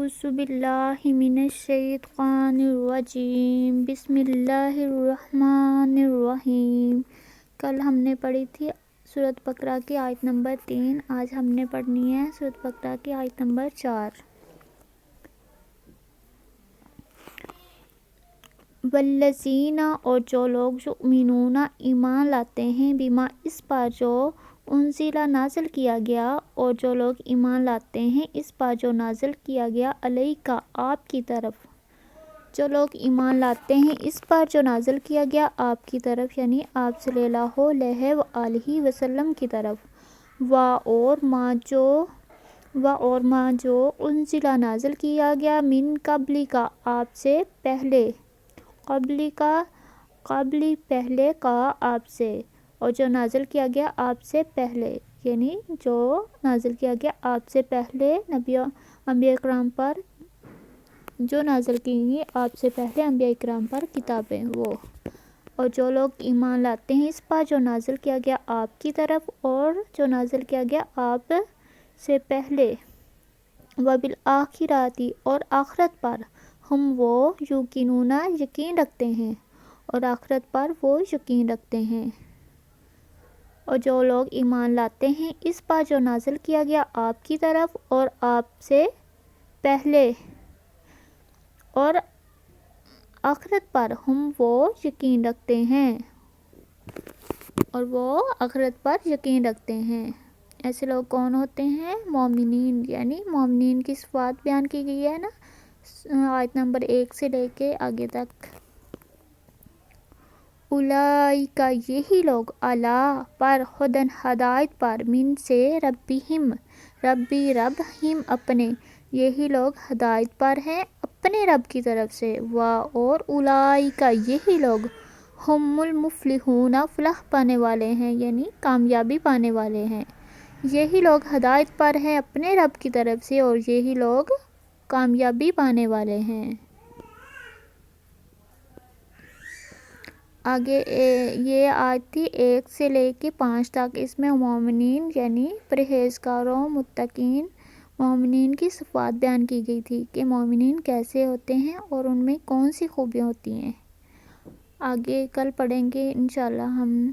اعوذ باللہ من الشیطان الرجیم، بسم اللہ الرحمن الرحیم۔ کل ہم نے پڑھی تھی سورۃ بقرہ کی آیت نمبر 3، آج ہم نے پڑھنی ہے سورۃ بقرہ کی آیت نمبر 4۔ والذین، اور جو لوگ یؤمنون ایمان لاتے ہیں، بما اس پر جو انزل نازل کیا گیا، اور جو لوگ ایمان لاتے ہیں اس پر جو نازل کیا گیا، علیک آپ کی طرف، جو لوگ ایمان لاتے ہیں اس پر جو نازل کیا گیا آپ کی طرف، یعنی آپ صلی اللہ علیہ وآلہ وسلم کی طرف، اور ما جو انزل نازل کیا گیا، من قبل کا آپ سے پہلے، قبل پہلے کا آپ سے، اور جو نازل کیا گیا آپ سے پہلے، یعنی جو نازل کیا گیا آپ سے پہلے انبیاء کرام پر، جو نازل کی گئی آپ سے پہلے انبیاء کرام پر کتابیں، وہ اور جو لوگ ایمان لاتے ہیں اس پر جو نازل کیا گیا آپ کی طرف اور جو نازل کیا گیا آپ سے پہلے، وبالآخرۃ، اور آخرت پر، ہم وہ یوقنون یقین رکھتے ہیں، اور آخرت پر وہ یقین رکھتے ہیں، اور جو لوگ ایمان لاتے ہیں اس پر جو نازل کیا گیا آپ کی طرف اور آپ سے پہلے اور آخرت پر، ہم وہ یقین رکھتے ہیں، اور وہ آخرت پر یقین رکھتے ہیں۔ ایسے لوگ کون ہوتے ہیں؟ مومنین، یعنی مومنین کی صفات بیان کی گئی ہے نا آیت نمبر 1 سے لے کے آگے تک۔ اولئک، یہی لوگ، علی، پر، ہدی، ہدایت پر، من، سے، ربہم، ربہم، اپنے، یہی لوگ ہدایت پر ہیں اپنے رب کی طرف سے، اور اولئک، یہی لوگ، ہم المفلحون، فلاح پانے والے ہیں، یعنی کامیابی پانے والے ہیں، یہی لوگ ہدایت پر ہیں اپنے رب کی طرف سے اور یہی لوگ کامیابی پانے والے ہیں۔ آگے یہ آیت تھی 1 سے لے کے 5 تک، اس میں مومنین یعنی پرہیزگاروں، متقین مومنین کی صفات بیان کی گئی تھی کہ مومنین کیسے ہوتے ہیں اور ان میں کون سی خوبیاں ہوتی ہیں۔ آگے کل پڑھیں گے انشاءاللہ ہم